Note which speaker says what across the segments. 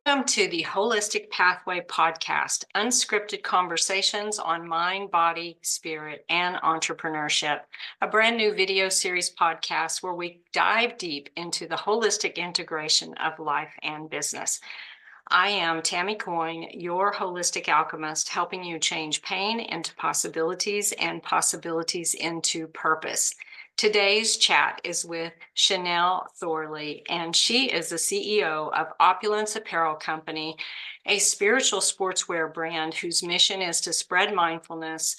Speaker 1: Welcome to the Holistic Pathway podcast, unscripted conversations on mind, body, spirit, and entrepreneurship. A brand new video series podcast where we dive deep into the holistic integration of life and business. I am Tammy Coyne, your holistic alchemist, helping you change pain into possibilities and possibilities into purpose. Today's chat is with Chanel Thorley, and she is the CEO of Opulence Apparel Company, a spiritual sportswear brand whose mission is to spread mindfulness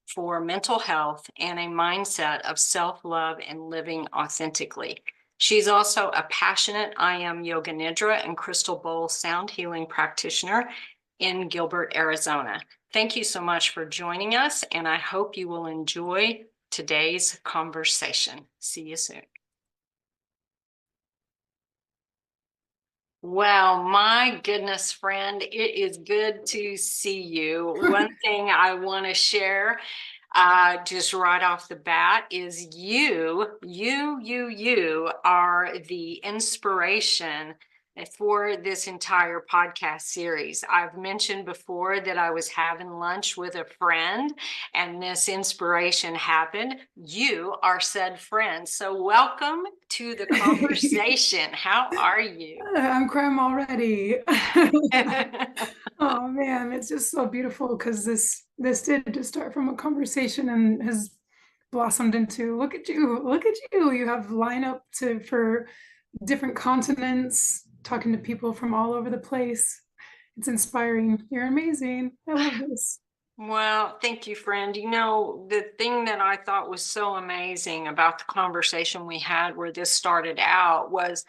Speaker 1: for mental health and a mindset of self-love and living authentically. She's also a passionate I Am Yoga Nidra and Crystal Bowl sound healing practitioner in Gilbert, Arizona. Thank you so much for joining us, and I hope you will enjoy today's conversation. See you soon. Well, my goodness, friend, it is good to see you. One thing I want to share just right off the bat is you are the inspiration for this entire podcast series. I've mentioned before that I was having lunch with a friend and this inspiration happened. You are said friend. So welcome to the conversation. How are you?
Speaker 2: I'm crying already. Oh man, it's just so beautiful because this did just start from a conversation and has blossomed into look at you. You have lineup for different continents, talking to people from all over the place. It's inspiring. You're amazing. I love this.
Speaker 1: Well, thank you, friend. You know, the thing that I thought was so amazing about the conversation we had where this started out was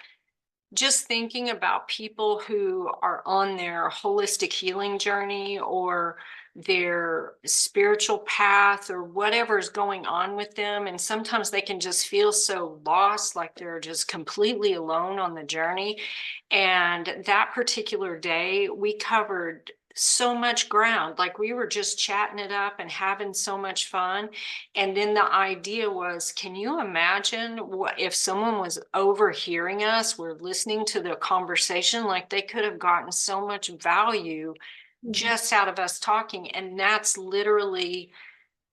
Speaker 1: just thinking about people who are on their holistic healing journey or their spiritual path or whatever's going on with them. And sometimes they can just feel so lost, like they're just completely alone on the journey. And that particular day, we covered so much ground. Like we were just chatting it up and having so much fun. And then the idea was, can you imagine what if someone was overhearing us, we're listening to the conversation, like they could have gotten so much value just out of us talking. And that's literally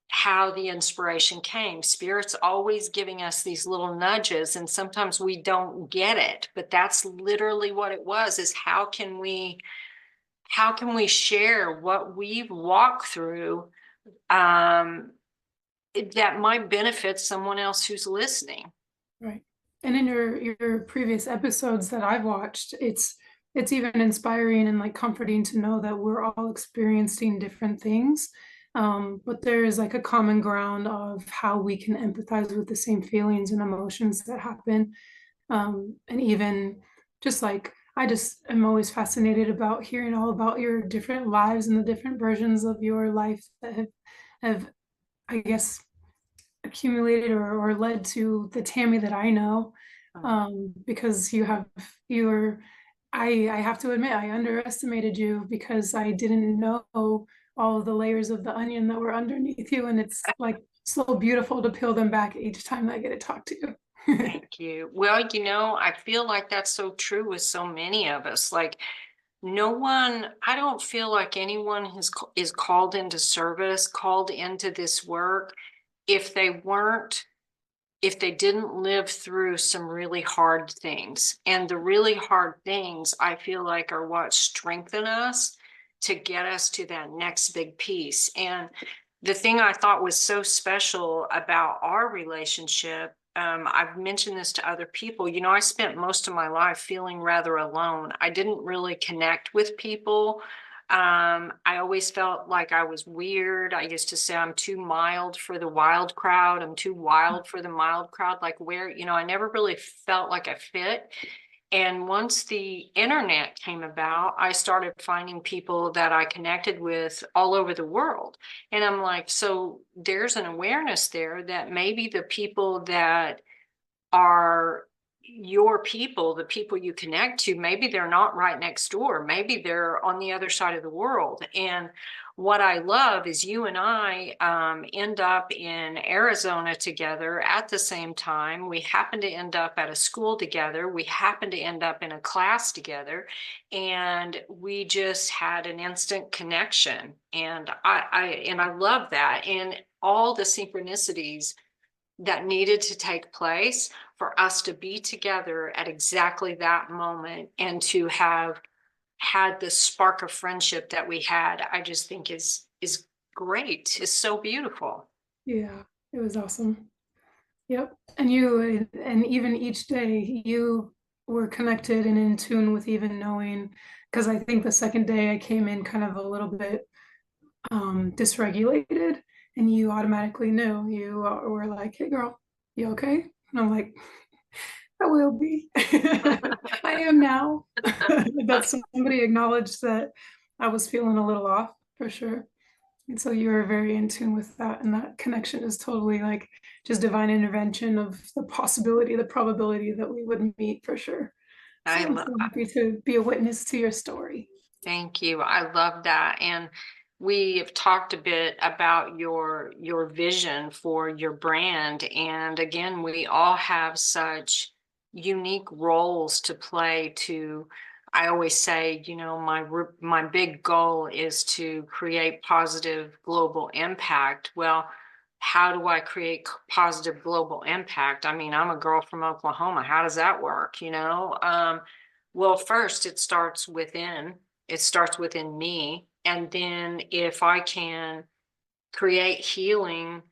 Speaker 1: how the inspiration came. Spirit's always giving us these little nudges, and sometimes we don't get it, but that's literally what it was, is how can we share what we've walked through that might benefit someone else who's listening.
Speaker 2: Right. And in your previous episodes that I've watched, it's even inspiring and like comforting to know that we're all experiencing different things. But there is like a common ground of how we can empathize with the same feelings and emotions that happen. And even just like I just am always fascinated about hearing all about your different lives and the different versions of your life that have I guess accumulated or led to the Tammy that I know. Because I have to admit I underestimated you because I didn't know all of the layers of the onion that were underneath you, and it's like so beautiful to peel them back each time I get to talk to you.
Speaker 1: Thank you. Well, you know, I feel like that's so true with so many of us. Like no one, I don't feel like anyone is called into service, called into this work if if they didn't live through some really hard things. And the really hard things, I feel like, are what strengthen us to get us to that next big piece. And the thing I thought was so special about our relationship, I've mentioned this to other people. You know, I spent most of my life feeling rather alone. I didn't really connect with people. I always felt like I was weird. I used to say I'm too mild for the wild crowd. I'm too wild for the mild crowd. Like where, you know, I never really felt like I fit. And once the internet came about, I started finding people that I connected with all over the world. And I'm like, so there's an awareness there that maybe the people that are your people, the people you connect to, maybe they're not right next door. Maybe they're on the other side of the world. And what I love is you and I end up in Arizona together at the same time. We happen to end up at a school together. We happen to end up in a class together, and we just had an instant connection. And I love that, and all the synchronicities that needed to take place for us to be together at exactly that moment and to have had the spark of friendship that we had, I just think is great. Is so beautiful.
Speaker 2: Yeah, it was awesome. Yep. And even each day you were connected and in tune with even knowing, because I think the second day I came in kind of a little bit dysregulated, and you automatically knew. You were like, "Hey girl, you okay?" And I'm like, "I will be." I am now. That somebody acknowledged that I was feeling a little off for sure. And so you were very in tune with that, and that connection is totally like just divine intervention of the possibility, the probability that we would meet for sure.
Speaker 1: I
Speaker 2: So I'm
Speaker 1: love.
Speaker 2: so happy to be a witness to your story.
Speaker 1: Thank you. I love that. And we have talked a bit about your vision for your brand. And again, we all have such unique roles to play to, I always say, my big goal is to create positive global impact. Well, how do I create positive global impact? I mean, I'm a girl from Oklahoma. How does that work? Well, first it starts within. It starts within me. And then if I can create healing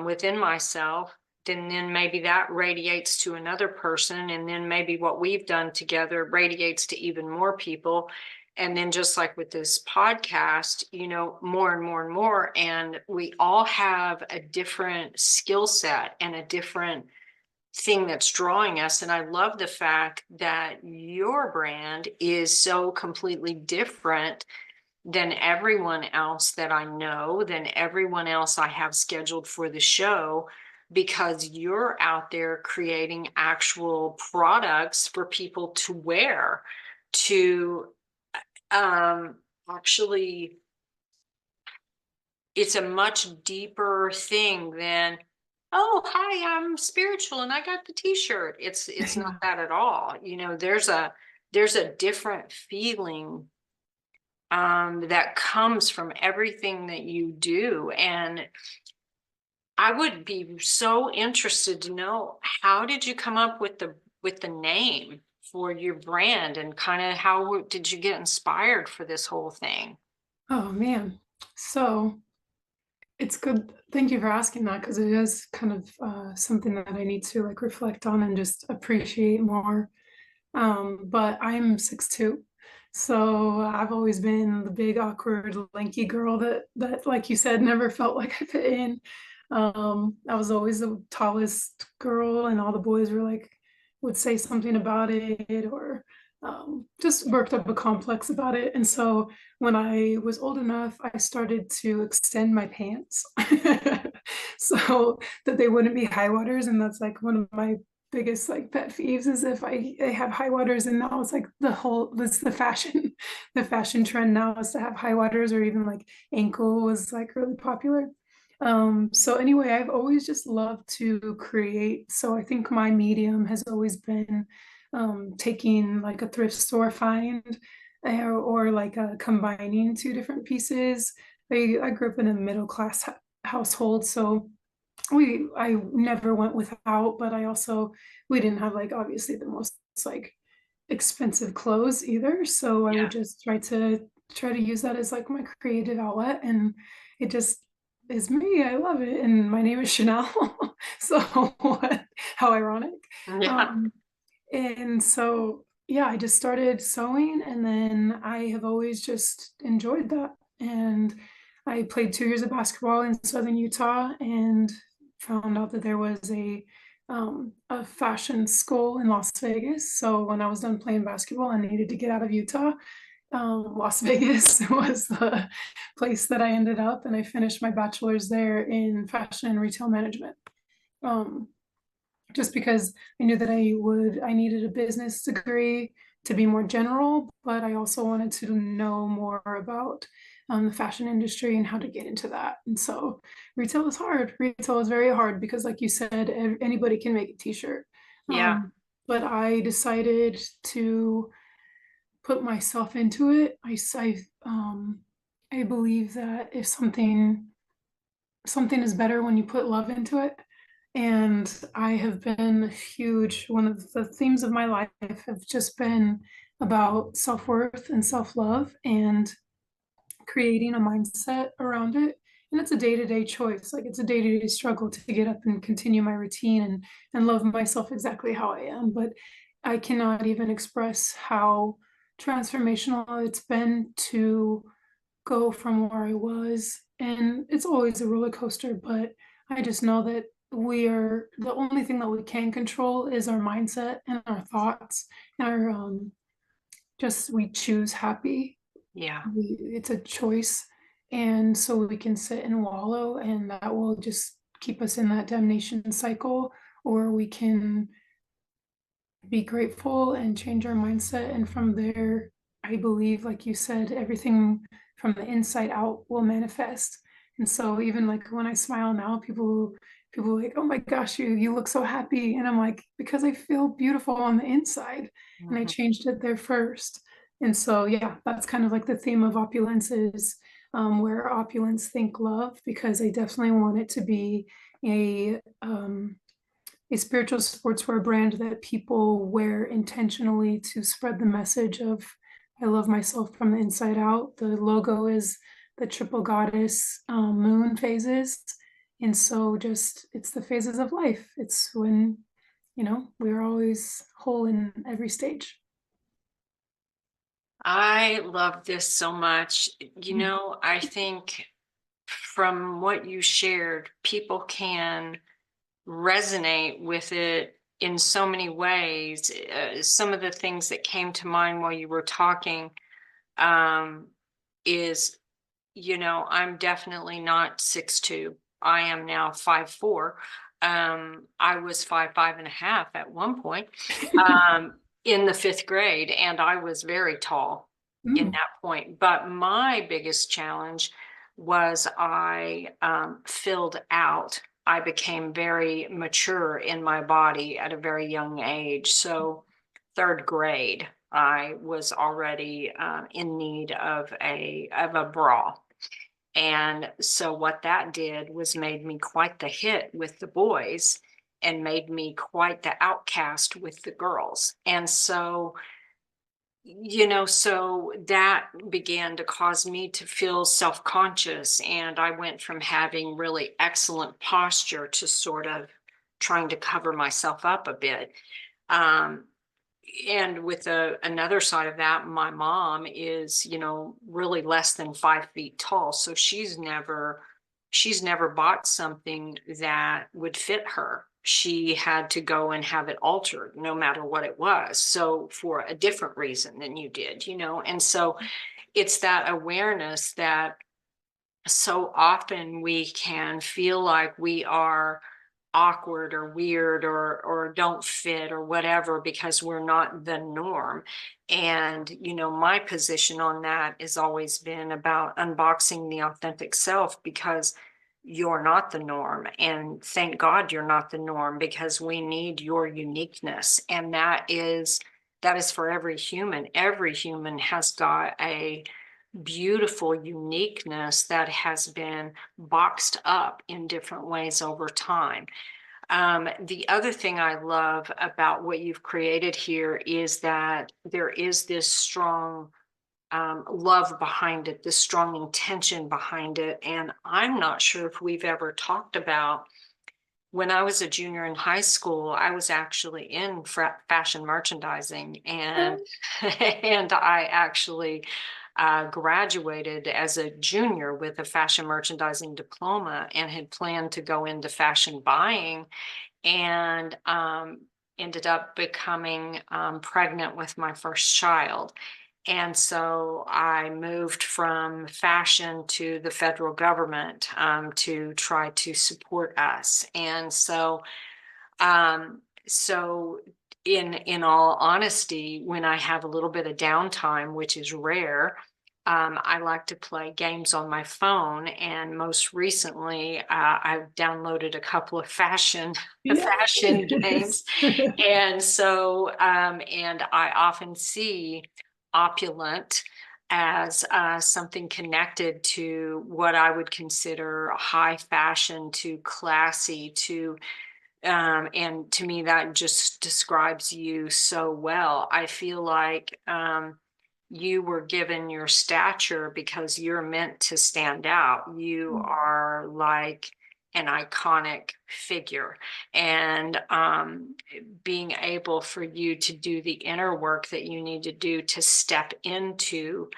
Speaker 1: within myself, then maybe that radiates to another person. And then maybe what we've done together radiates to even more people. And then just like with this podcast, more and more and more. And we all have a different skill set and a different thing that's drawing us. And I love the fact that your brand is so completely different than everyone else that I know, than everyone else I have scheduled for the show, because you're out there creating actual products for people to wear, to actually, it's a much deeper thing than, oh, hi, I'm spiritual and I got the t-shirt. It's not
Speaker 2: Yeah.
Speaker 1: that at all. There's a different feeling that comes from everything that you do. And I would be so interested to know, how did you come up with the name for your brand, and kind of how did you get inspired for this whole thing?
Speaker 2: Oh man. So it's good. Thank you for asking that, because it is kind of something that I need to like reflect on and just appreciate more. But I'm 6'2", so I've always been the big, awkward, lanky girl that, like you said, never felt like I fit in. I was always the tallest girl, and all the boys were like, would say something about it, or just worked up a complex about it. And so when I was old enough, I started to extend my pants so that they wouldn't be high waters. And that's like one of my biggest like pet peeves, is if I have high waters. And now it's like this the fashion the fashion trend now is to have high waters, or even like ankle was like really popular. So anyway, I've always just loved to create. So I think my medium has always been taking like a thrift store find, or like combining two different pieces. I grew up in a middle class household, so I never went without, but I also we didn't have like obviously the most like expensive clothes either. So I would
Speaker 1: Yeah.
Speaker 2: just try to use that as like my creative outlet, and it just is me. I love it, and my name is Chanel. So how ironic.
Speaker 1: Yeah.
Speaker 2: Um, and so yeah, I just started sewing, and then I have always just enjoyed that. And I played 2 years of basketball in Southern Utah, and found out that there was a fashion school in Las Vegas. So when I was done playing basketball, I needed to get out of Utah. Las Vegas was the place that I ended up, and I finished my bachelor's there in fashion and retail management. Um, just because I knew that I needed a business degree to be more general, but I also wanted to know more about the fashion industry and how to get into that. And so retail is hard. Retail is very hard because, like you said, anybody can make a t-shirt.
Speaker 1: Yeah.
Speaker 2: But I decided to put myself into it. I believe that if something is better when you put love into it. And I have been huge. One of the themes of my life have just been about self-worth and self-love and creating a mindset around it. And it's a day-to-day choice. Like it's a day-to-day struggle to get up and continue my routine and love myself exactly how I am. But I cannot even express how transformational it's been to go from where I was. And it's always a roller coaster, but I just know that we are the only thing that we can control is our mindset and our thoughts and our just we choose happy.
Speaker 1: Yeah.
Speaker 2: It's a choice. And so we can sit and wallow, and that will just keep us in that damnation cycle, or we can be grateful and change our mindset. And from there, I believe, like you said, everything from the inside out will manifest. And so even like when I smile now, people are like, oh my gosh, you look so happy. And I'm like, because I feel beautiful on the inside. And I
Speaker 1: Mhm.
Speaker 2: changed it there first. And so yeah, that's kind of like the theme of opulence is where opulence think love, because I definitely want it to be a spiritual sportswear brand that people wear intentionally to spread the message of I love myself from the inside out. The logo is the triple goddess moon phases. And so just it's the phases of life. It's when, we're always whole in every stage.
Speaker 1: I love this so much.
Speaker 2: Mhm.
Speaker 1: I think from what you shared, people can resonate with it in so many ways. Some of the things that came to mind while you were talking um, is, I'm definitely not 6'2". I am now 5'4". I was 5'5.5" at one point in the fifth grade, and I was very tall in
Speaker 2: Mm.
Speaker 1: that point. But my biggest challenge was I filled out. I became very mature in my body at a very young age. So, third grade, I was already in need of a bra. And so what that did was made me quite the hit with the boys and made me quite the outcast with the girls. And so, so that began to cause me to feel self-conscious. And I went from having really excellent posture to sort of trying to cover myself up a bit. Um, and with another side of that, my mom is, really less than 5 feet tall. So she's never bought something that would fit her. She had to go and have it altered no matter what it was. So for a different reason than you did, and so it's that awareness that so often we can feel like we are awkward or weird or don't fit or whatever because we're not the norm. And my position on that has always been about unboxing the authentic self, because you're not the norm, and thank God you're not the norm, because we need your uniqueness. And that is for every human. Every human has got a beautiful uniqueness that has been boxed up in different ways over time. The other thing I love about what you've created here is that there is this strong love behind it, this strong intention behind it. And I'm not sure if we've ever talked about when I was a junior in high school, I was actually in fashion merchandising, and and I actually graduated as a junior with a fashion merchandising diploma and had planned to go into fashion buying, and ended up becoming pregnant with my first child. And so I moved from fashion to the federal government to try to support us. And so in all honesty, when I have a little bit of downtime, which is rare, I like to play games on my phone, and most recently, I've downloaded a couple of fashion
Speaker 2: Yeah.
Speaker 1: fashion games, and so and I often see opulent as something connected to what I would consider high fashion, to classy, to and to me that just describes you so well. I feel like you were given your stature because you're meant to stand out. You are like an iconic figure, and being able for you to do the inner work that you need to do to step into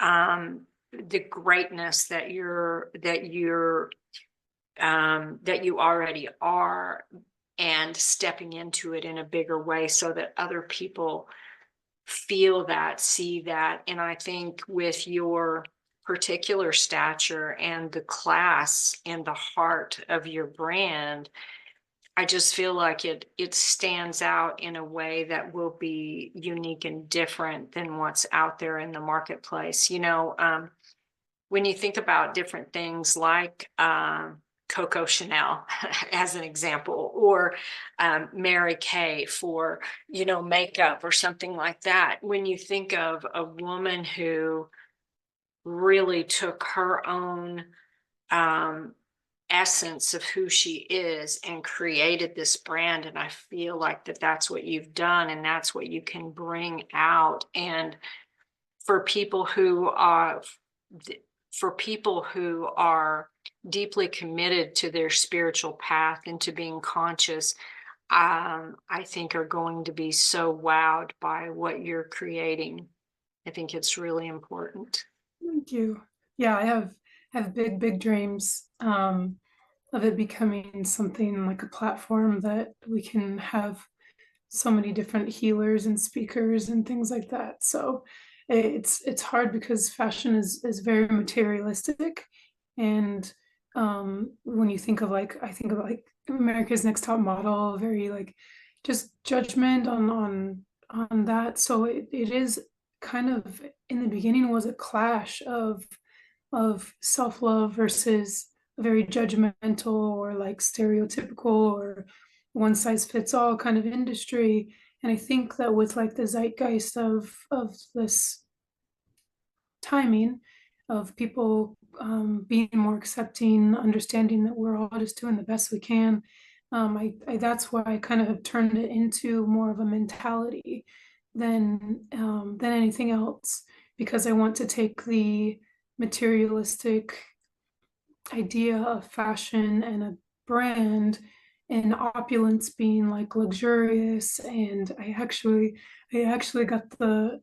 Speaker 1: the greatness that you already are, and stepping into it in a bigger way so that other people feel that, see that. And I think with your particular stature and the class and the heart of your brand, I just feel like it stands out in a way that will be unique and different than what's out there in the marketplace. When you think about different things like Coco Chanel as an example, or Mary Kay for, makeup or something like that. When you think of a woman who really took her own essence of who she is and created this brand, and I feel like that's what you've done, and that's what you can bring out. And for people who are deeply committed to their spiritual path and to being conscious, I think are going to be so wowed by what you're creating. I think it's really important.
Speaker 2: Thank you. Yeah, I have big dreams of it becoming something like a platform that we can have so many different healers and speakers and things like that. So it's hard because fashion is very materialistic, and when you think of like, I think of like America's Next Top Model, very like just judgment on that. So it is kind of, in the beginning, was a clash of self-love versus a very judgmental or like stereotypical or one size fits all kind of industry. And I think that with like the zeitgeist of this timing, of people being more accepting, understanding that we're all just doing the best we can, I that's why I kind of have turned it into more of a mentality than anything else, because I want to take the materialistic idea of fashion and a brand, and opulence being like luxurious. And I actually got the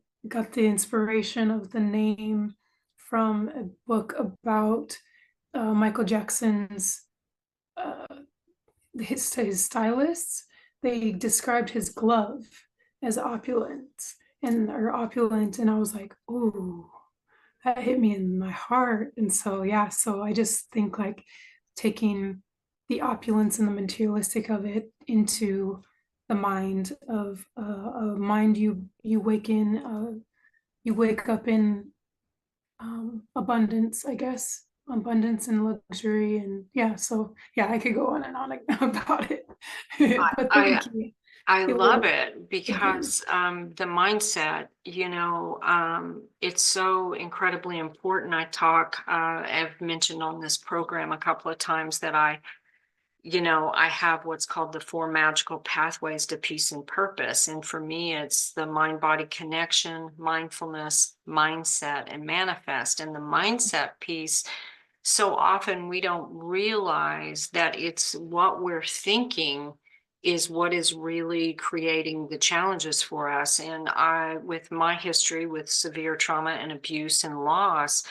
Speaker 2: inspiration of the name from a book about Michael Jackson's uh, his stylists. They described his glove as opulent, and I was like, "Ooh, that hit me in my heart." And so, yeah, so I just think like taking the opulence and the materialistic of it into the mind of a mind you wake up in abundance, I guess, abundance and luxury. And yeah, so yeah, I could go on and on about it. But
Speaker 1: I
Speaker 2: thank you.
Speaker 1: I
Speaker 2: It
Speaker 1: love
Speaker 2: was,
Speaker 1: it
Speaker 2: thank you.
Speaker 1: because the mindset, it's so incredibly important. I've mentioned on this program a couple of times that I have what's called the four magical pathways to peace and purpose. And for me, it's the mind body connection, mindfulness, mindset, and manifest. And the mindset piece, so often we don't realize that it's what we're thinking is what is really creating the challenges for us. And with my history with severe trauma and abuse and loss,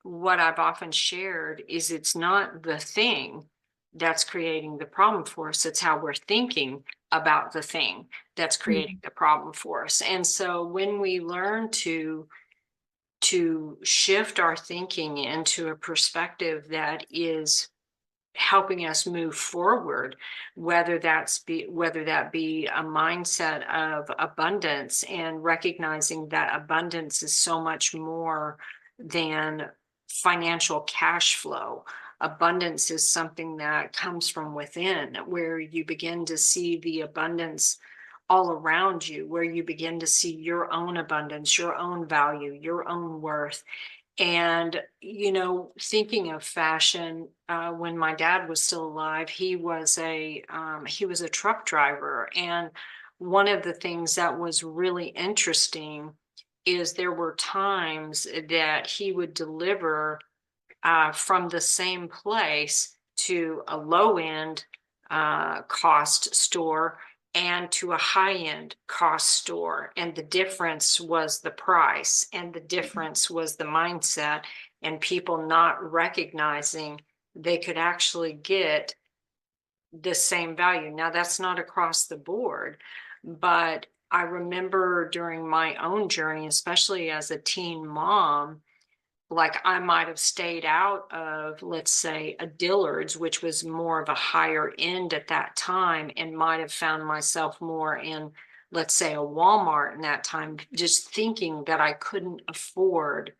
Speaker 1: what I've often shared is it's not the thing that's creating the problem for us. It's how we're thinking about the thing that's creating
Speaker 2: Mhm.
Speaker 1: the problem for us. And so when we learn to shift our thinking into a perspective that is helping us move forward, whether that be a mindset of abundance and recognizing that abundance is so much more than financial cash flow. Abundance is something that comes from within, where you begin to see the abundance all around you, where you begin to see your own abundance, your own value, your own worth. And, thinking of fashion, when my dad was still alive, he was a truck driver. And one of the things that was really interesting is there were times that he would deliver from the same place to a low end cost store and to a high end cost store. And the difference was the price, and the difference was the mindset, and people not recognizing they could actually get the same value. Now, that's not across the board, but I remember during my own journey, especially as a teen mom, like I might have stayed out of, let's say, a Dillard's, which was more of a higher end at that time, and might have found myself more in, let's say, a Walmart in that time, just thinking that I couldn't afford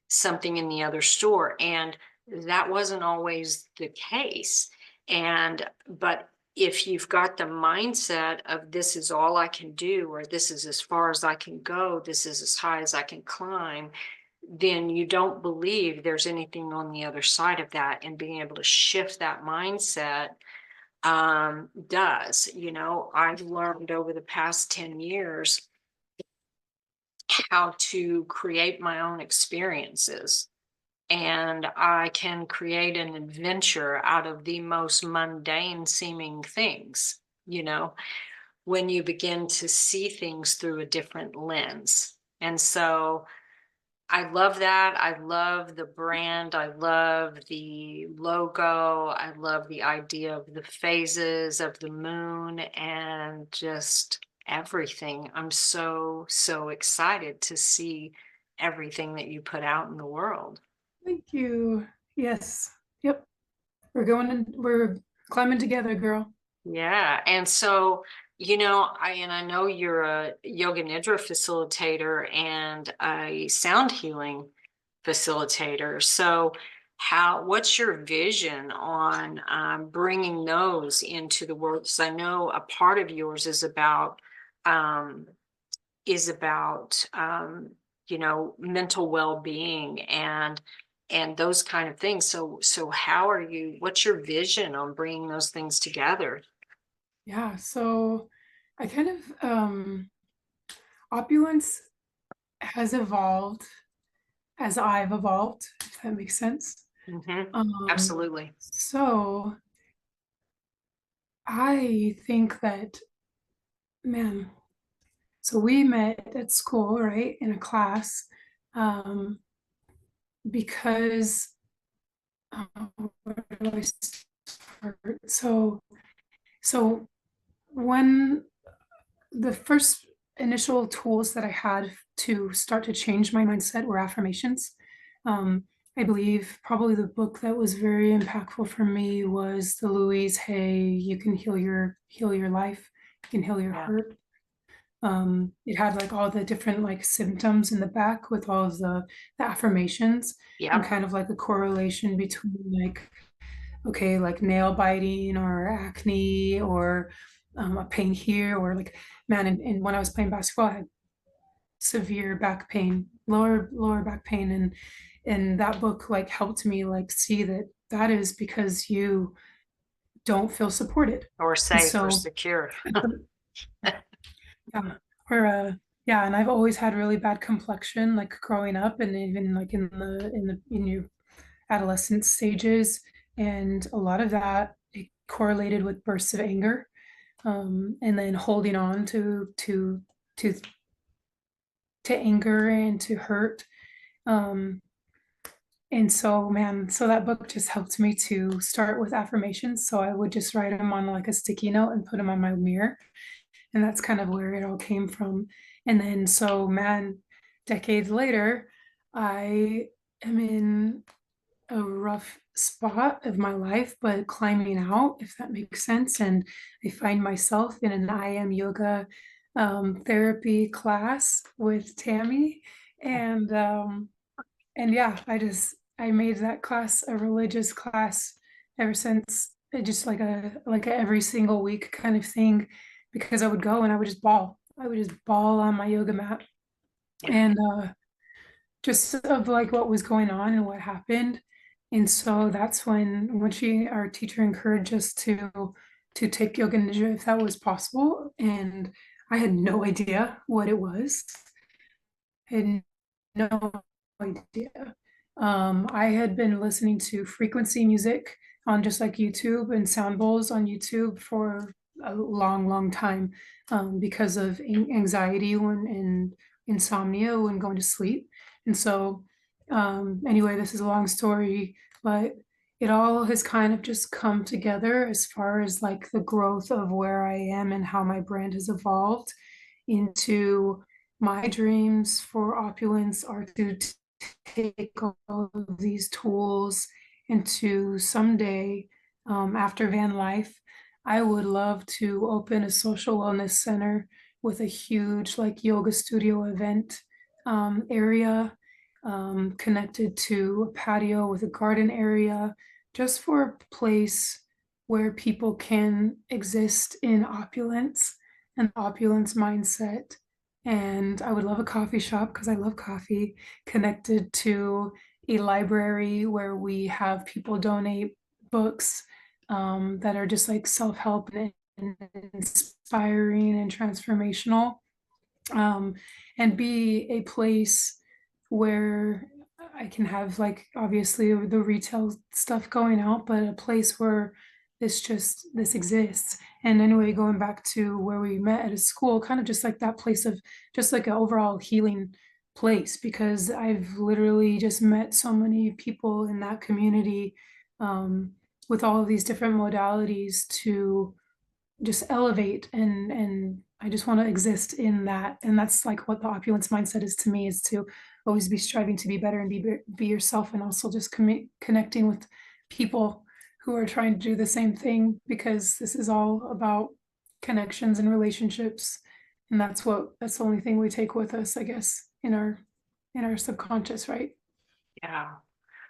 Speaker 1: something in the other store. And that wasn't always the case. But if you've got the mindset of this is all I can do, or this is as far as I can go, this is as high as I can climb, then you don't believe there's anything on the other side of that. And being able to shift that mindset does. I've learned over the past 10 years how to create my own experiences, and I can create an adventure out of the most mundane seeming things, when you begin to see things through a different lens. And so I love that. I love the brand. I love the logo. I love the idea of the phases of the moon and just everything. I'm so, so excited to see everything that you put out in the world.
Speaker 2: Thank you. Yes. Yep. We're climbing together, girl.
Speaker 1: Yeah. And so, I know you're a yoga nidra facilitator and a sound healing facilitator. So what's your vision on bringing those into the world? Because I know a part of yours um, is about mental well-being and those kind of things. So what's your vision on bringing those things together?
Speaker 2: Yeah. So I kind of opulence has evolved as I've evolved, if that makes sense.
Speaker 1: Hmm.
Speaker 2: Um,
Speaker 1: Absolutely.
Speaker 2: so I think that, man, so we met at school, right, in a class, um, because where do I start? So when the first initial tools that I had to start to change my mindset were affirmations. Um, I believe probably the book that was very impactful for me was the Louise Hay, You Can Heal Your Life, You Can Heal Your
Speaker 1: Yeah.
Speaker 2: Heart. It had like all the different like symptoms in the back with all of the affirmations and
Speaker 1: Yep.
Speaker 2: kind of like a correlation between like, okay, like nail biting or acne or a pain here or like, man, and when I was playing basketball, I had severe back pain, lower back pain, and that book like helped me like see that that is because you don't feel supported.
Speaker 1: Or
Speaker 2: And
Speaker 1: safe or
Speaker 2: so
Speaker 1: secure.
Speaker 2: yeah, or yeah, and I've always had really bad complexion like growing up and even like in your adolescent stages, and a lot of that it correlated with bursts of anger, and then holding on to to anger and to hurt. Um, and so, man, so that book just helped me to start with affirmations. So I would just write them on like a sticky note and put them on my mirror. And that's kind of where it all came from. And then, so, man, decades later, I am in a rough spot of my life, but climbing out, if that makes sense. And I find myself in an I am yoga therapy class with Tammy. And and yeah, I made that class a religious class ever since. Just like a every single week kind of thing, because I would go and I would just bawl. I would just bawl on my yoga mat.
Speaker 1: Yeah.
Speaker 2: And just of like what was going on and what happened. And so that's when our teacher encouraged us to take yoga nidra if that was possible. And I had no idea what it was. I had no idea. I had been listening to frequency music on just like YouTube and sound bowls on YouTube for a long, long time, because of anxiety and insomnia when going to sleep. And so, anyway, this is a long story, but it all has kind of just come together as far as like the growth of where I am and how my brand has evolved into my dreams for opulence are to take all of these tools and to someday, after van life, I would love to open a social wellness center with a huge like yoga studio event area, connected to a patio with a garden area, just for a place where people can exist in opulence and opulence mindset. And I would love a coffee shop because I love coffee, connected to a library where we have people donate books, that are just like self-help and inspiring and transformational, um, and be a place where I can have like obviously the retail stuff going out, but a place where this exists. And anyway, going back to where we met at a school, kind of just like that place of just like an overall healing place, because I've literally just met so many people in that community, um, with all of these different modalities to just elevate, and I just want to exist in that. And that's like what the opulence mindset is to me, is to always be striving to be better and be yourself, and also just connecting with people who are trying to do the same thing, because this is all about connections and relationships. And that's the only thing we take with us, I guess, in our subconscious, right?
Speaker 1: Yeah.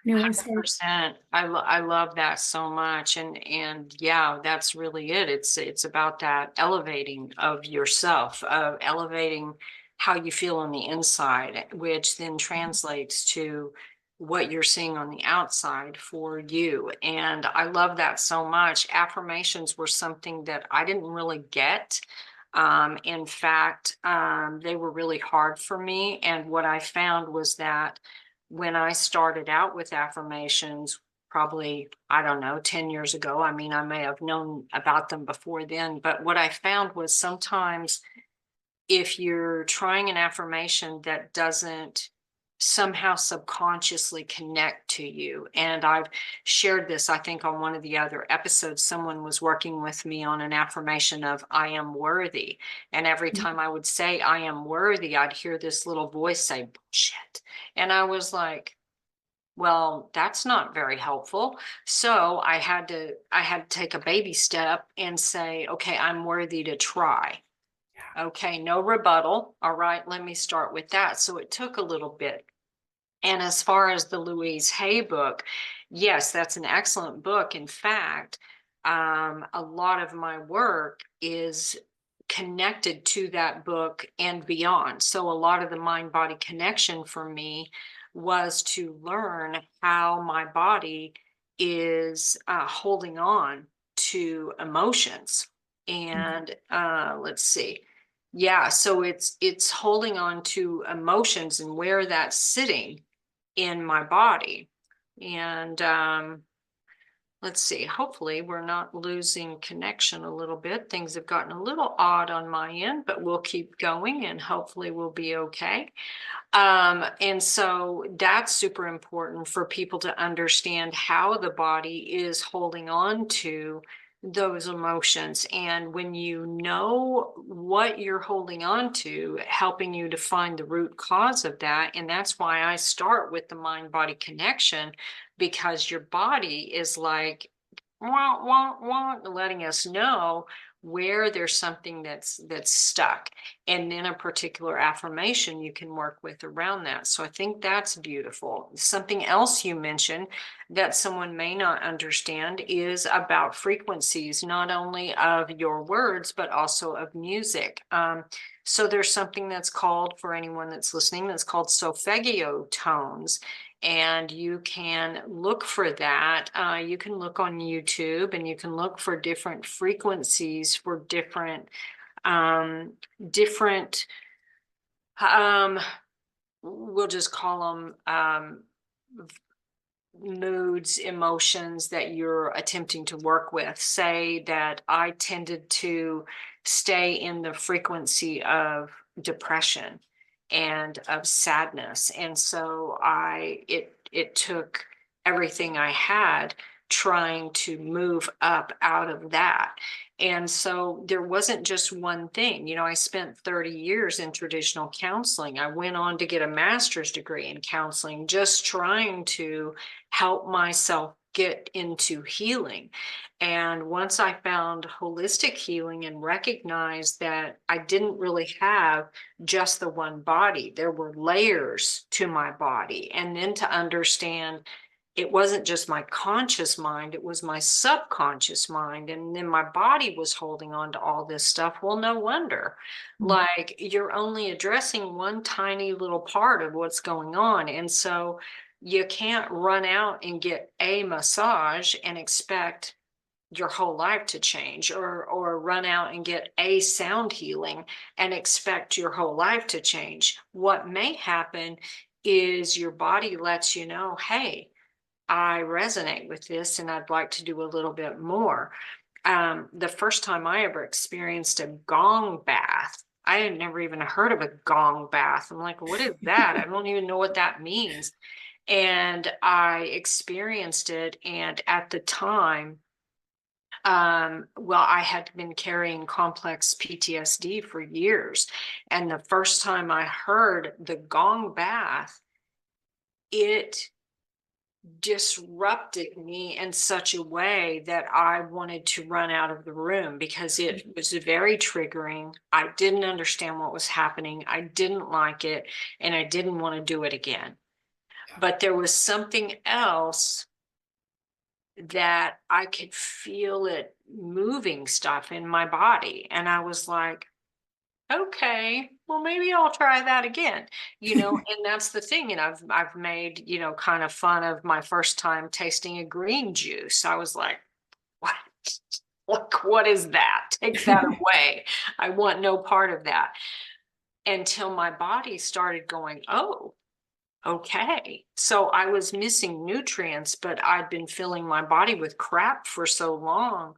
Speaker 2: Anyway, sorry.
Speaker 1: 100%. I love that so much. And yeah, that's really it. It's about that elevating of yourself, of elevating how you feel on the inside, which then translates to what you're seeing on the outside for you. And I love that so much. Affirmations were something that I didn't really get. In fact, they were really hard for me. And what I found was that when I started out with affirmations, probably, I don't know, 10 years ago, I mean, I may have known about them before then, but what I found was sometimes if you're trying an affirmation that doesn't somehow subconsciously connect to you. And I've shared this, I think, on one of the other episodes. Someone was working with me on an affirmation of I am worthy. And every time I would say I am worthy, I'd hear this little voice say bullshit. And I was like, well, that's not very helpful. So I had to take a baby step and say, okay, I'm worthy to try. Okay, no rebuttal. All right, let me start with that. So it took a little bit. And as far as the Louise Hay book, yes, that's an excellent book. In fact, a lot of my work is connected to that book and beyond. So a lot of the mind body connection for me was to learn how my body is holding on to emotions. And let's see. Yeah, so it's holding on to emotions and where that's sitting in my body. And let's see, hopefully we're not losing connection a little bit. Things have gotten a little odd on my end, but we'll keep going and hopefully we'll be okay. And so that's super important for people to understand how the body is holding on to those emotions. And when you know what you're holding on to, helping you to find the root cause of that. And that's why I start with the mind body connection, because your body is like, wah, wah, wah, letting us know where there's something that's stuck, and then a particular affirmation you can work with around that. So I think that's beautiful. Something else you mentioned that someone may not understand is about frequencies, not only of your words but also of music. So there's something that's called, for anyone that's listening, that's called solfeggio tones, and you can look for that. You can look on YouTube, and you can look for different frequencies for different um, we'll just call them moods, emotions that you're attempting to work with. Say that I tended to stay in the frequency of depression and of sadness. And so it took everything I had trying to move up out of that. And so there wasn't just one thing. I spent 30 years in traditional counseling. I went on to get a master's degree in counseling, just trying to help myself get into healing. And once I found holistic healing and recognized that I didn't really have just the one body, there were layers to my body. And then to understand it wasn't just my conscious mind, it was my subconscious mind. And then my body was holding on to all this stuff. Well, no wonder. Like, you're only addressing one tiny little part of what's going on. And so you can't run out and get a massage and expect your whole life to change, or run out and get a sound healing and expect your whole life to change. What may happen is your body lets you know, hey, I resonate with this and I'd like to do a little bit more. The first time I ever experienced a gong bath, I had never even heard of a gong bath. I'm like, what is that? I don't even know what that means. And I experienced it. And at the time, well, I had been carrying complex PTSD for years. And the first time I heard the gong bath, it disrupted me in such a way that I wanted to run out of the room, because it was very triggering. I didn't understand what was happening. I didn't like it, and I didn't want to do it again. But there was something else that I could feel it moving stuff in my body. And I was like, okay, well, maybe I'll try that again, and that's the thing. And I've made, kind of fun of my first time tasting a green juice. I was like, what? What is that? Take that away. I want no part of that. Until my body started going, oh, okay. So I was missing nutrients, but I'd been filling my body with crap for so long.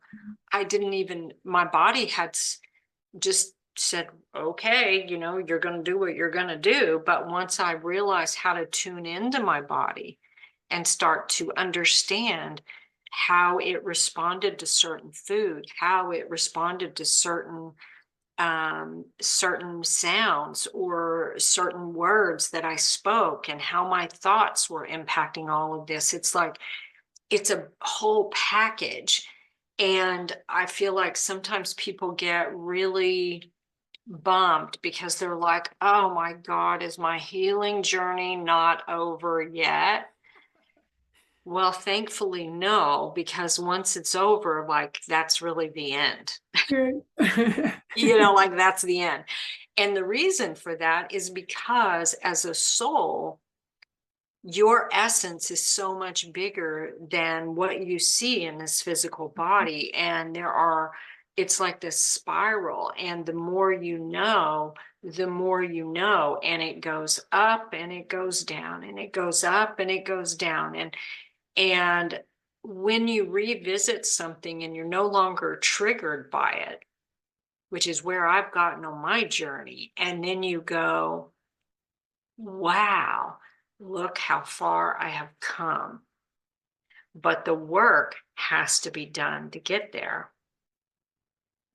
Speaker 1: My body had just said, okay, you're going to do what you're going to do. But once I realized how to tune into my body and start to understand how it responded to certain food, how it responded to certain sounds or certain words that I spoke, and how my thoughts were impacting all of this, it's like it's a whole package. And I feel like sometimes people get really bummed because they're like, oh my God, is my healing journey not over yet? Well, thankfully, no, because once it's over, like, that's really the end.
Speaker 2: Good.
Speaker 1: Like, that's the end. And the reason for that is because as a soul, your essence is so much bigger than what you see in this physical body. And it's like this spiral. And the more you know, the more you know. And it goes up and it goes down, and it goes up and it goes down. And when you revisit something and you're no longer triggered by it, which is where I've gotten on my journey, and then you go, wow, look how far I have come. But the work has to be done to get there.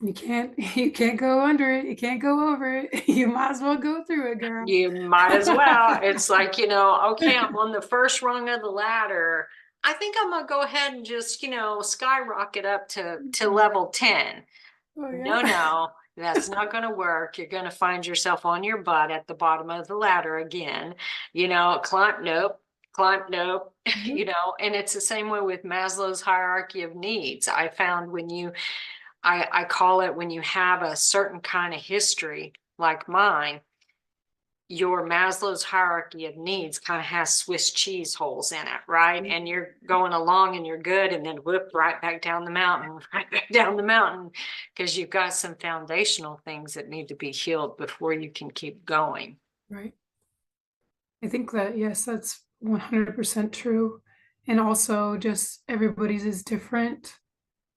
Speaker 2: You can't go under it. You can't go over it. You might as well go through it, girl.
Speaker 1: You might as well. It's like, okay, I'm on the first rung of the ladder. I think I'm gonna go ahead and just, skyrocket up to level 10.
Speaker 2: Oh
Speaker 1: No,
Speaker 2: yeah.
Speaker 1: no, that's not going to work. You're going to find yourself on your butt at the bottom of the ladder again. Climb, nope, climb, nope.
Speaker 2: Yep.
Speaker 1: And it's the same way with Maslow's hierarchy of needs. I found I call it when you have a certain kind of history like mine, your Maslow's hierarchy of needs kind of has Swiss cheese holes in it, right? And you're going along and you're good, and then whoop, right back down the mountain, right back down the mountain, because you've got some foundational things that need to be healed before you can keep going.
Speaker 2: Right. I think that, yes, that's 100% true. And also just everybody's is different.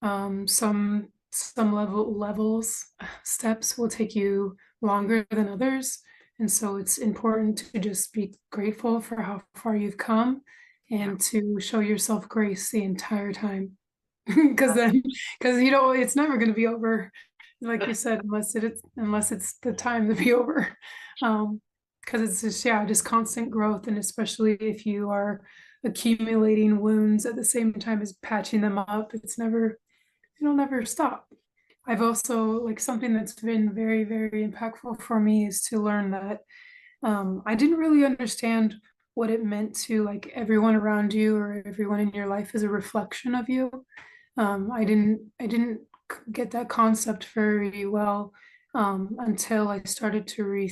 Speaker 2: Some levels steps will take you longer than others. And so it's important to just be grateful for how far you've come and to show yourself grace the entire time. Because it's never going to be over, like you said, unless it's the time to be over. Because it's just, yeah, just constant growth. And especially if you are accumulating wounds at the same time as patching them up, it'll never stop. I've also, like, something that's been very, very impactful for me is to learn that I didn't really understand what it meant to, like, everyone around you or everyone in your life is a reflection of you. I didn't get that concept very well until I started to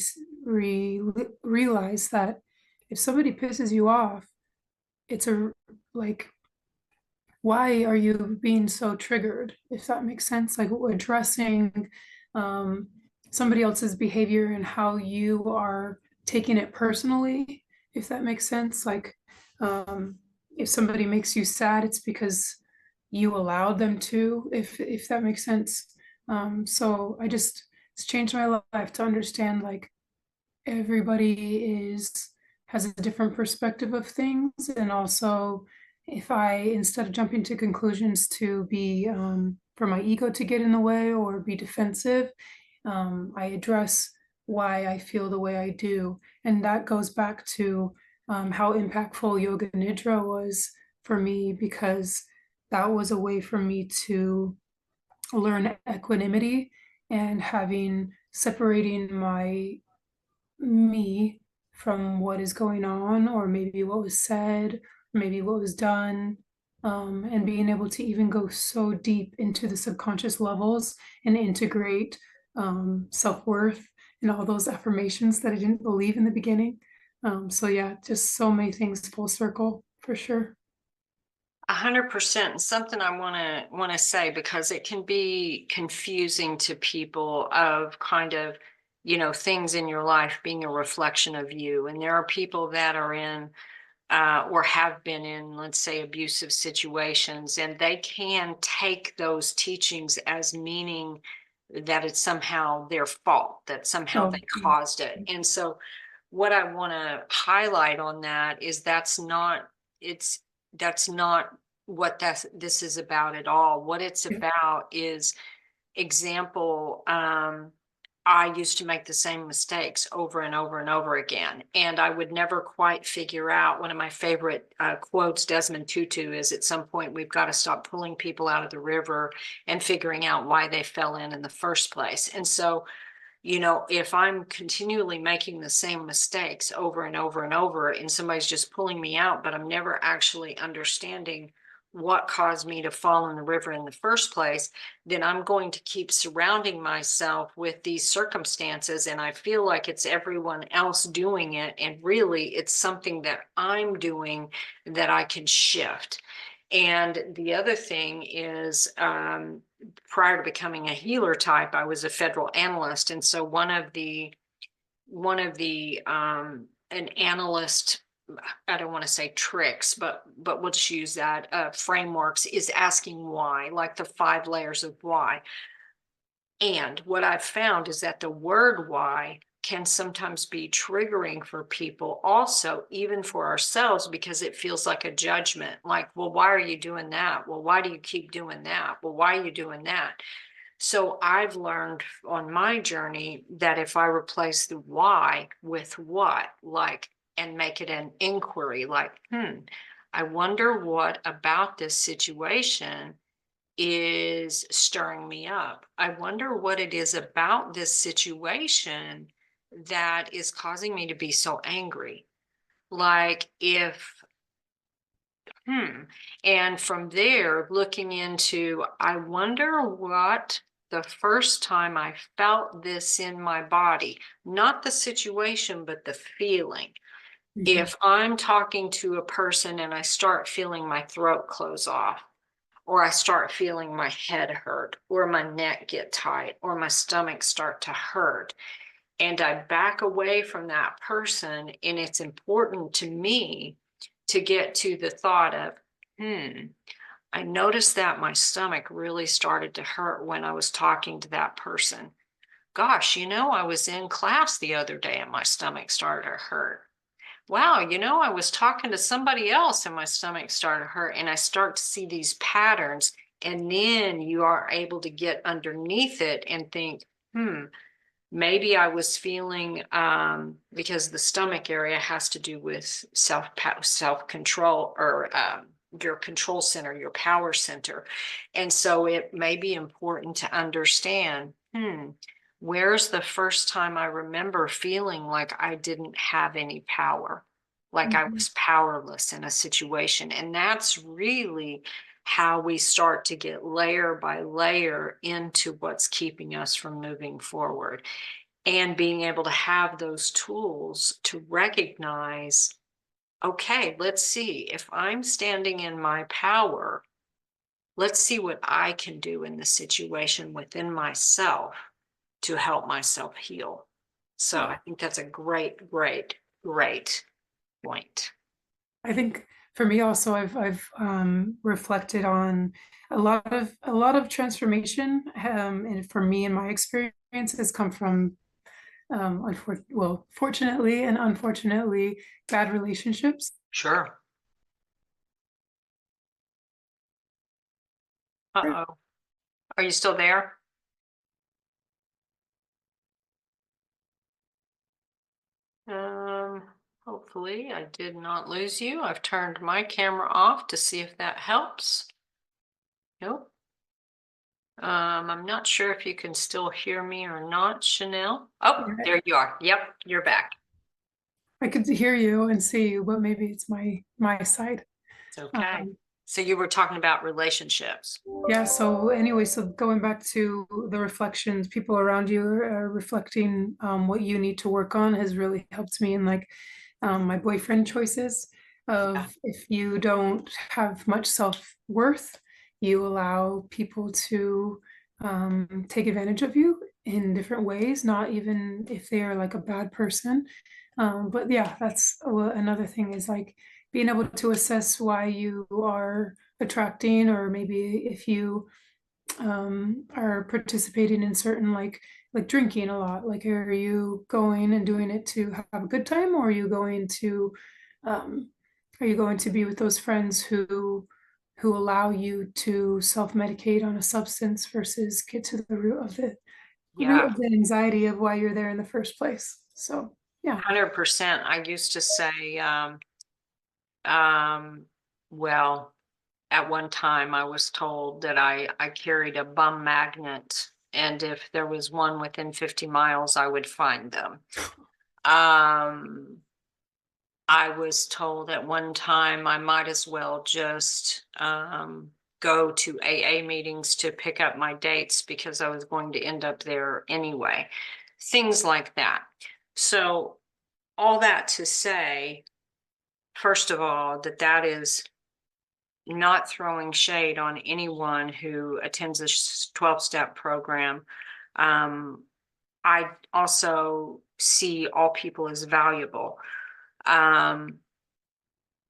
Speaker 2: realize that if somebody pisses you off, it's a like why are you being so triggered, if that makes sense, like addressing um, somebody else's behavior and how you are taking it personally, if that makes sense, like um, if somebody makes you sad, it's because you allowed them to, if that makes sense. So it's changed my life to understand, like, everybody has a different perspective of things. And also, if I, instead of jumping to conclusions to be for my ego to get in the way or be defensive, I address why I feel the way I do. And that goes back to how impactful yoga nidra was for me, because that was a way for me to learn equanimity and having separating my me from what is going on, or maybe what was said, maybe what was done, and being able to even go so deep into the subconscious levels and integrate self-worth and all those affirmations that I didn't believe in the beginning. So yeah, just so many things full circle for sure.
Speaker 1: 100%. Something I want to say, because it can be confusing to people of kind of, things in your life being a reflection of you. And there are people that are in or have been in, let's say, abusive situations, and they can take those teachings as meaning that it's somehow their fault, that somehow
Speaker 2: Oh
Speaker 1: they caused it. And so what I want to highlight on that is that's not what this is about at all. What it's
Speaker 2: yeah,
Speaker 1: about is, example, I used to make the same mistakes over and over and over again, and I would never quite figure out. One of my favorite quotes, Desmond Tutu, is, at some point we've got to stop pulling people out of the river and figuring out why they fell in the first place. And so, if I'm continually making the same mistakes over and over and over, and somebody's just pulling me out, but I'm never actually understanding what caused me to fall in the river in the first place, then I'm going to keep surrounding myself with these circumstances. And I feel like it's everyone else doing it. And really, it's something that I'm doing that I can shift. And the other thing is, prior to becoming a healer type, I was a federal analyst. And so one of the an analyst, I don't want to say tricks, but we'll just use that, frameworks, is asking why, like the 5 layers of why. And what I've found is that the word why can sometimes be triggering for people, also, even for ourselves, because it feels like a judgment. Like, well, why are you doing that? Well, why do you keep doing that? Well, why are you doing that? So I've learned on my journey that if I replace the why with what, like, and make it an inquiry, like, I wonder what about this situation is stirring me up. I wonder what it is about this situation that is causing me to be so angry. Like, if and from there, looking into, I wonder what the first time I felt this in my body, not the situation, but the feeling.
Speaker 2: Mhm.
Speaker 1: If I'm talking to a person and I start feeling my throat close off, or I start feeling my head hurt, or my neck get tight, or my stomach start to hurt, and I back away from that person, and it's important to me to get to the thought of, I noticed that my stomach really started to hurt when I was talking to that person. Gosh, I was in class the other day and my stomach started to hurt. Wow, I was talking to somebody else and my stomach started to hurt. And I start to see these patterns. And then you are able to get underneath it and think, maybe I was feeling, because the stomach area has to do with self control, or your control center, your power center. And so it may be important to understand, where's the first time I remember feeling like I didn't have any power, like I
Speaker 2: Mhm.
Speaker 1: was powerless in a situation. And that's really how we start to get layer by layer into what's keeping us from moving forward, and being able to have those tools to recognize, okay, let's see, if I'm standing in my power, let's see what I can do in the situation within myself to help myself heal. So
Speaker 2: Yeah.
Speaker 1: I think that's a great, great, great point.
Speaker 2: I think for me also, I've reflected on a lot of transformation, and for me and my experience has come from fortunately and unfortunately, bad relationships.
Speaker 1: Sure. Uh-oh. Are you still there? Um, Hopefully I did not lose you. I've turned my camera off to see if that helps. Nope. I'm not sure if you can still hear me or not, Chanel. Oh,
Speaker 2: Yeah,
Speaker 1: there you are. Yep, you're back.
Speaker 2: I could hear you and see you, but maybe it's my side.
Speaker 1: It's okay.
Speaker 2: Um,
Speaker 1: So you were talking about relationships.
Speaker 2: yeah, so anyway, so going back to the reflections, people around you are reflecting what you need to work on has really helped me in like my boyfriend choices
Speaker 1: Yeah.
Speaker 2: of if you don't have much self-worth, you allow people to take advantage of you in different ways, not even if they are like a bad person. But yeah, that's another thing is like being able to assess why you are attracting, or maybe if you are participating in certain like drinking a lot, like are you going and doing it to have a good time, or um are you going to be with those friends who allow you to self-medicate on a substance versus get to the root
Speaker 1: Yeah.
Speaker 2: of the anxiety of why you're there in the first place. So yeah.
Speaker 1: 100%. I used to say, um, well, at one time I was told that I carried a bum magnet, and if there was one within 50 miles, I would find them. Um, I was told at one time I might as well just go to AA meetings to pick up my dates because I was going to end up there anyway. Things like that. So, all that to say, first of all, that is not throwing shade on anyone who attends a 12-step program. Um, I also see all people as valuable. Um,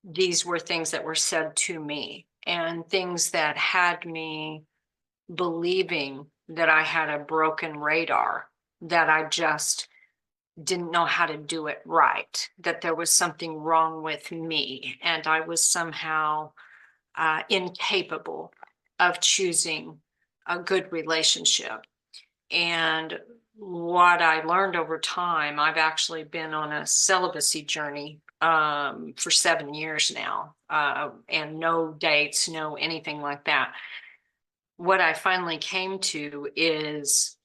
Speaker 1: these were things that were said to me, and things that had me believing that I had a broken radar, that I just didn't know how to do it right, that there was something wrong with me, and I was somehow incapable of choosing a good relationship. And what I learned over time, I've actually been on a celibacy journey for 7 years now, and no dates, no anything like that. What I finally came to is,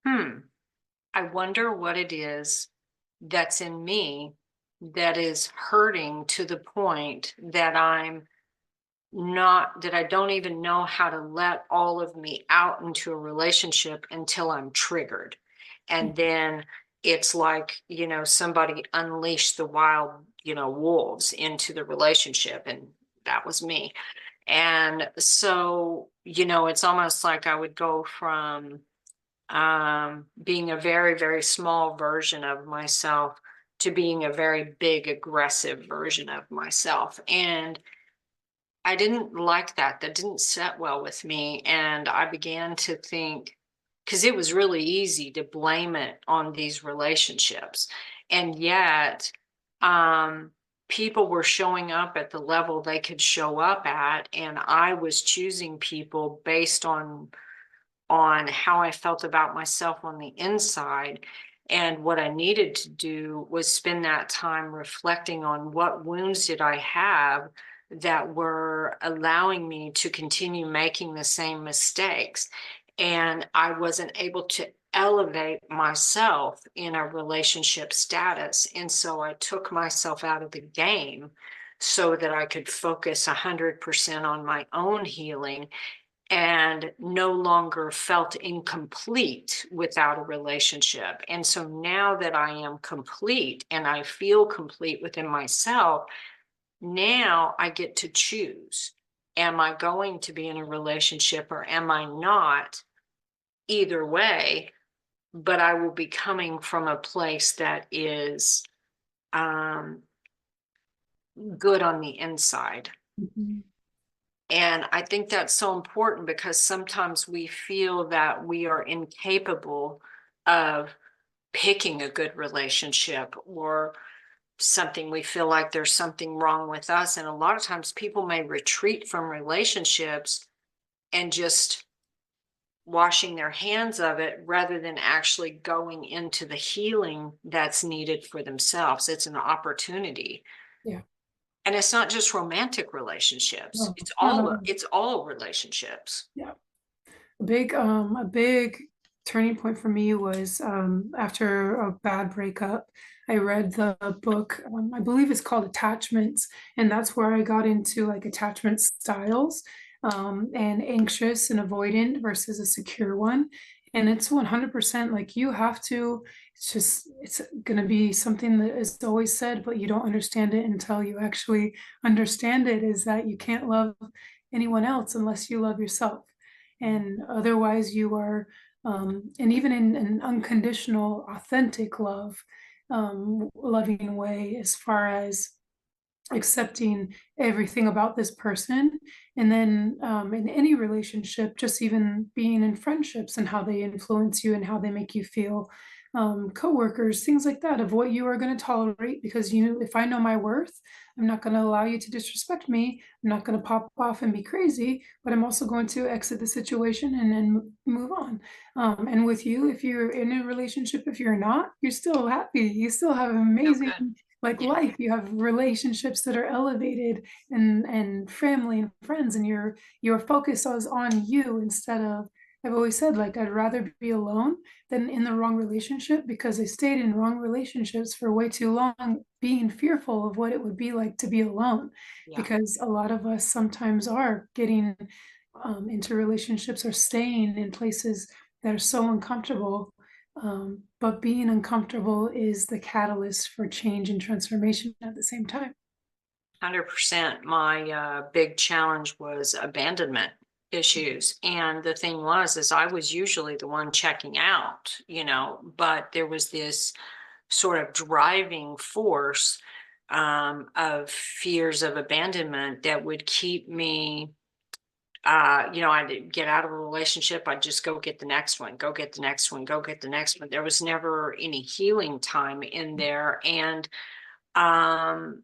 Speaker 1: I wonder what it is that's in me that is hurting to the point that that I don't even know how to let all of me out into a relationship until I'm triggered. And then it's like, somebody unleashed the wild, wolves into the relationship. And that was me. And so, it's almost like I would go from being a very, very small version of myself to being a very big, aggressive version of myself. And I didn't like that. That didn't set well with me. And I began to think, because it was really easy to blame it on these relationships. And yet, um, people were showing up at the level they could show up at. And I was choosing people based on how I felt about myself on the inside. And what I needed to do was spend that time reflecting on what wounds did I have that were allowing me to continue making the same mistakes. And I wasn't able to elevate myself in a relationship status. And so I took myself out of the game so that I could focus 100% on my own healing and no longer felt incomplete without a relationship. And so now that I am complete and I feel complete within myself, now I get to choose. Am I going to be in a relationship or am I not? Either way, but I will be coming from a place that is good on the inside.
Speaker 2: Mhm.
Speaker 1: And I think that's so important because sometimes we feel that we are incapable of picking a good relationship or something. We feel like there's something wrong with us. And a lot of times people may retreat from relationships and just washing their hands of it rather than actually going into the healing that's needed for themselves. It's an opportunity.
Speaker 2: Yeah.
Speaker 1: And it's not just romantic relationships.
Speaker 2: No,
Speaker 1: It's
Speaker 2: not
Speaker 1: all
Speaker 2: at all.
Speaker 1: it's all relationships.
Speaker 2: Yeah. A big turning point for me was after a bad breakup. I read the book, I believe it's called Attachments, and that's where I got into like attachment styles, and anxious and avoidant versus a secure one. And it's 100% like you have to, it's going to be something that is always said, but you don't understand it until you actually understand it, is that you can't love anyone else unless you love yourself. And otherwise you are, and even in an unconditional authentic love, loving way, as far as accepting everything about this person. And then in any relationship, just even being in friendships and how they influence you and how they make you feel, coworkers, things like that, of what you are going to tolerate. Because if I know my worth, I'm not going to allow you to disrespect me. I'm not going to pop off and be crazy, but I'm also going to exit the situation and then move on. And with you, if you're in a relationship, if you're not, you're still happy, you still have
Speaker 1: Oh,
Speaker 2: amazing
Speaker 1: good.
Speaker 2: like
Speaker 1: Yeah.
Speaker 2: life, you have relationships that are elevated, and family and friends, and your focus is on you instead of, I've always said, like, I'd rather be alone than in the wrong relationship, because I stayed in wrong relationships for way too long, being fearful of what it would be like to be alone.
Speaker 1: Yeah.
Speaker 2: Because a lot of us sometimes are getting into relationships or staying in places that are so uncomfortable, but being uncomfortable is the catalyst for change and transformation at the same time.
Speaker 1: 100%. My big challenge was abandonment issues. And the thing is I was usually the one checking out, but there was this sort of driving force of fears of abandonment that would keep me, I'd get out of a relationship, I'd just go get the next one, go get the next one, go get the next one. There was never any healing time in there. Um,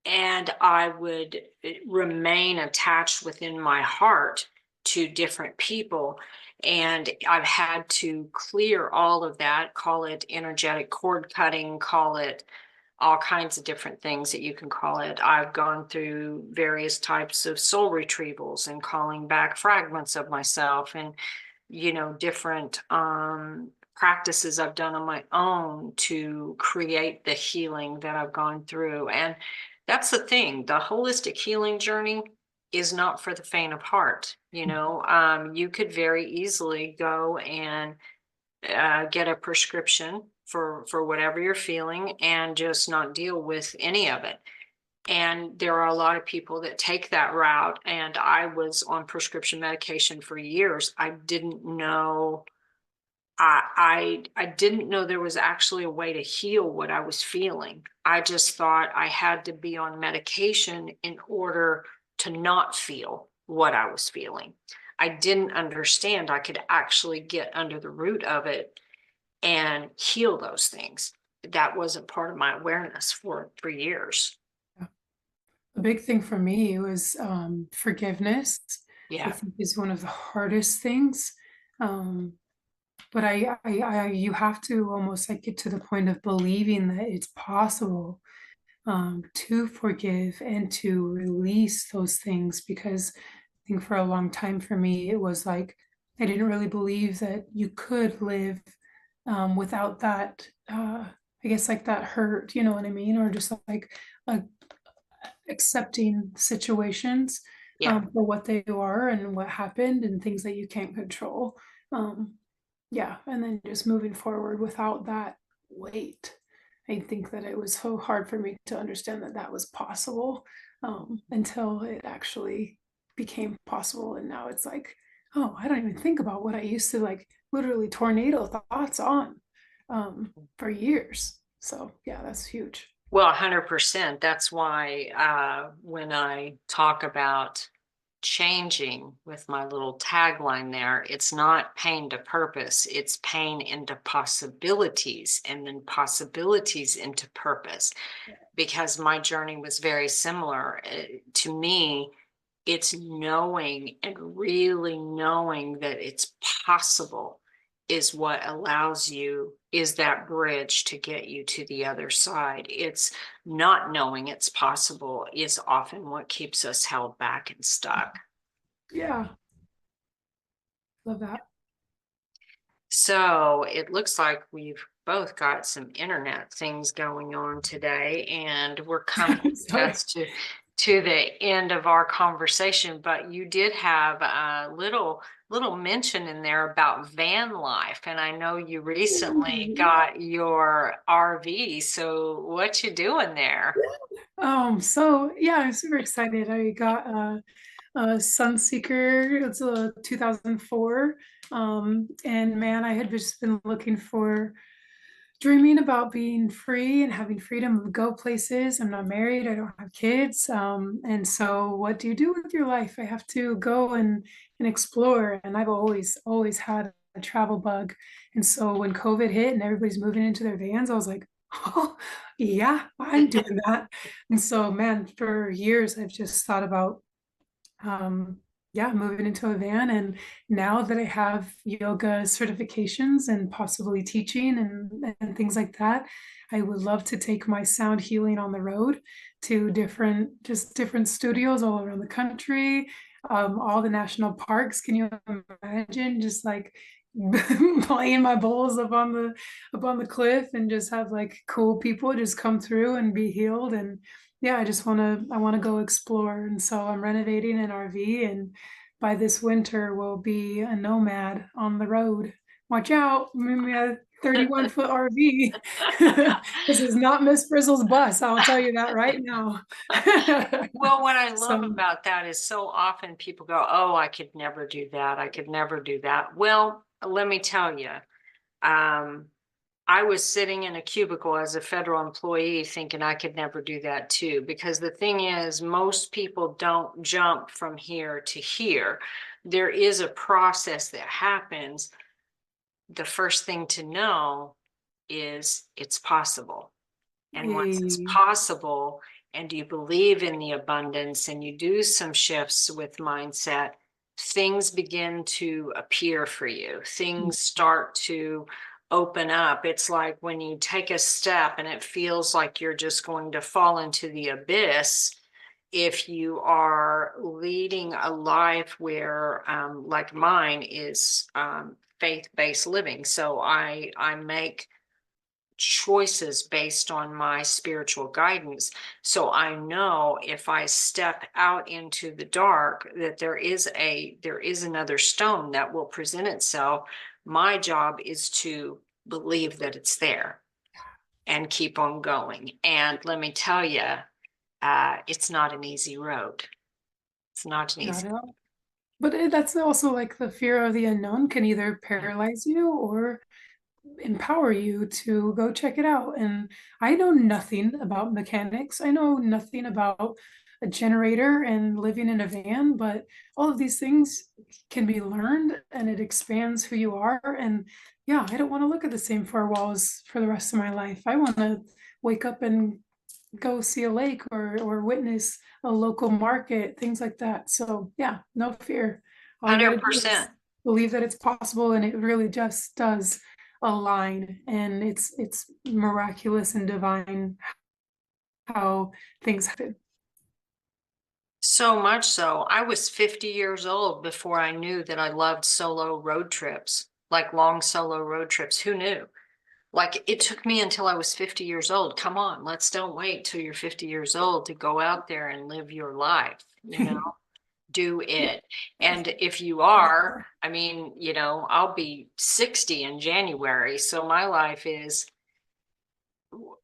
Speaker 1: and I would remain attached within my heart to different people. And I've had to clear all of that, call it energetic cord cutting, call it all kinds of different things that you can call it. I've gone through various types of soul retrievals and calling back fragments of myself, and different practices I've done on my own to create the healing that I've gone through. And that's the thing, the holistic healing journey is not for the faint of heart. You could very easily go and get a prescription for whatever you're feeling and just not deal with any of it. And there are a lot of people that take that route. And I was on prescription medication for years. I didn't know. I didn't know there was actually a way to heal what I was feeling. I just thought I had to be on medication in order to not feel what I was feeling. I didn't understand I could actually get under the root of it and heal those things. That wasn't part of my awareness for years.
Speaker 2: The big thing for me was forgiveness. I
Speaker 1: Yeah.
Speaker 2: think is one of the hardest things. Um, but you have to almost like get to the point of believing that it's possible to forgive and to release those things. Because I think for a long time for me, it was like I didn't really believe that you could live without that. I guess like that hurt, you know what I mean, or just like a accepting situations
Speaker 1: Yeah.
Speaker 2: for what they are and what happened and things that you can't control. Um, yeah, and then just moving forward without that weight. I think that it was so hard for me to understand that that was possible until it actually became possible. And now it's like, oh, I don't even think about what I used to like literally tornado thoughts on for years. So, yeah, that's huge.
Speaker 1: Well, 100%. That's why when I talk about changing with my little tagline there, it's not pain to purpose, it's pain into possibilities and then possibilities into purpose. Because my journey was very similar. To me, it's knowing and really knowing that it's possible is what allows you, is that bridge to get you to the other side. It's not knowing it's possible is often what keeps us held back and stuck.
Speaker 2: Yeah, love that.
Speaker 1: So it looks like we've both got some internet things going on today, and we're coming
Speaker 2: Sorry.
Speaker 1: just to the end of our conversation. But you did have a little mention in there about van life, and I know you recently got your RV. So what you doing there?
Speaker 2: So yeah, I'm super excited. I got a Sunseeker. It's a 2004. And man, I had just been looking for dreaming about being free and having freedom to go places. I'm not married, I don't have kids. And so what do you do with your life? I have to go and explore. And I've always had a travel bug. And so when COVID hit and everybody's moving into their vans, I was like, oh, yeah, I'm doing that. And so, man, for years, I've just thought about um, yeah, moving into a van. And now that I have yoga certifications and possibly teaching and things like that, I would love to take my sound healing on the road to different studios all around the country, all the national parks. Can you imagine just like playing my bowls up on the cliff and just have like cool people just come through and be healed? And yeah, I want to go explore. And so I'm renovating an RV, and by this winter we'll be a nomad on the road. Watch out, maybe a 31-foot RV. This is not Miss Frizzle's bus, I'll tell you that right now.
Speaker 1: Well, what I love
Speaker 2: So
Speaker 1: about that is so often people go, "Oh, I could never do that. I could never do that." Well, let me tell you, um, I was sitting in a cubicle as a federal employee thinking I could never do that too. Because the thing is, most people don't jump from here to here. There is a process that happens. The first thing to know is it's possible. And once it's
Speaker 2: eh,
Speaker 1: possible, and you believe in the abundance and you do some shifts with mindset, things begin to appear for you. Things start to open up. It's like when you take a step and it feels like you're just going to fall into the abyss. If you are leading a life where, like mine is faith-based living, so I make choices based on my spiritual guidance. So I know if I step out into the dark that there is another stone that will present itself. My job is to believe that it's there and keep on going. And let me tell you, it's not an easy road. It's not an
Speaker 2: Not
Speaker 1: easy.
Speaker 2: at all. But that's also like the fear of the unknown can either paralyze you or empower you to go check it out. And I know nothing about mechanics. I know nothing about a generator and living in a van, but all of these things can be learned and it expands who you are. And yeah, I don't want to look at the same four walls for the rest of my life. I want to wake up and go see a lake or witness a local market, things like that. So yeah, no fear. All you got to do is
Speaker 1: 100%.
Speaker 2: believe that it's possible, and it really just does align. And it's miraculous and divine how things happen.
Speaker 1: So much so, I was 50 years old before I knew that I loved solo road trips, like long solo road trips. Who knew? Like it took me until I was 50 years old. Come on, let's don't wait till you're 50 years old to go out there and live your life, do
Speaker 2: Yeah,
Speaker 1: it. And if you
Speaker 2: for
Speaker 1: are,
Speaker 2: sure.
Speaker 1: I mean, I'll be 60 in January. So my life is,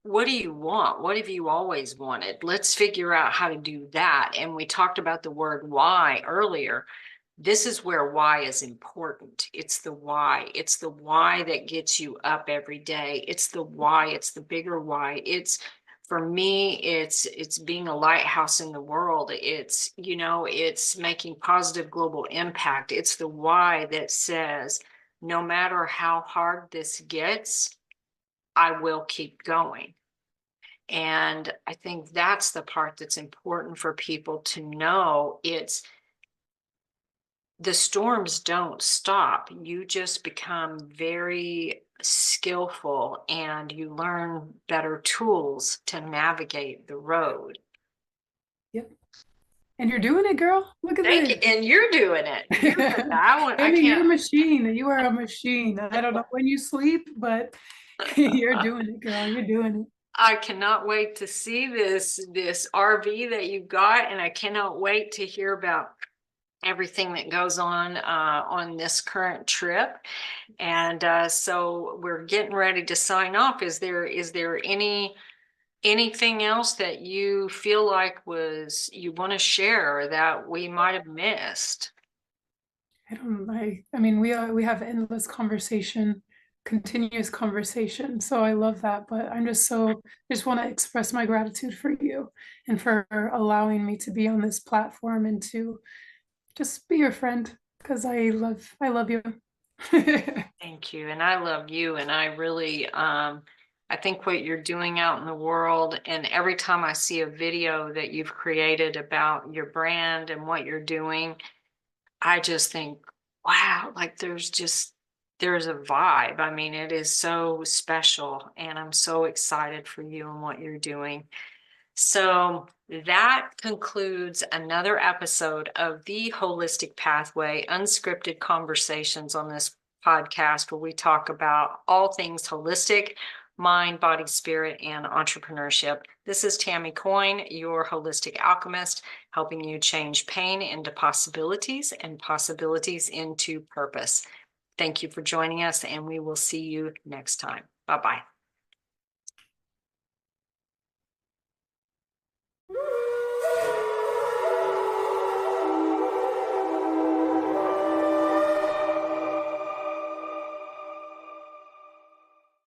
Speaker 1: what do you want? What have you always wanted? Let's figure out how to do that. And we talked about the word why earlier. This is where why is important. It's the why. It's the why that gets you up every day. It's the why. It's the bigger why. It's for me, it's being a lighthouse in the world. It's making positive global impact. It's the why that says, no matter how hard this gets, I will keep going. And I think that's the part that's important for people to know. It's the storms don't stop. You just become very skillful and you learn better tools to navigate the road.
Speaker 2: Yep. And you're doing it, girl. Look at
Speaker 1: Thank you.
Speaker 2: this.
Speaker 1: And you're doing it. You're doing that. I
Speaker 2: Amy, you're a
Speaker 1: can't,
Speaker 2: machine. You are a machine. I don't know when you sleep, but you're doing it, girl. You're doing it.
Speaker 1: I cannot wait to see this RV that you got, and I cannot wait to hear about everything that goes on this current trip. And so we're getting ready to sign off. Is there anything else that you feel like you want to share that we might have missed?
Speaker 2: I mean, we have endless conversation, continuous conversation. So I love that. But I just want to express my gratitude for you and for allowing me to be on this platform and to just be your friend because I love you.
Speaker 1: Thank you. And I love you. And I really, I think what you're doing out in the world, and every time I see a video that you've created about your brand and what you're doing, I just think, wow, like there's a vibe. I mean, it is so special. And I'm so excited for you and what you're doing. So that concludes another episode of the Holistic Pathway, unscripted conversations on this podcast where we talk about all things holistic, mind, body, spirit, and entrepreneurship. This is Tammy Coyne, your holistic alchemist, helping you change pain into possibilities and possibilities into purpose. Thank you for joining us, and we will see you next time. Bye-bye.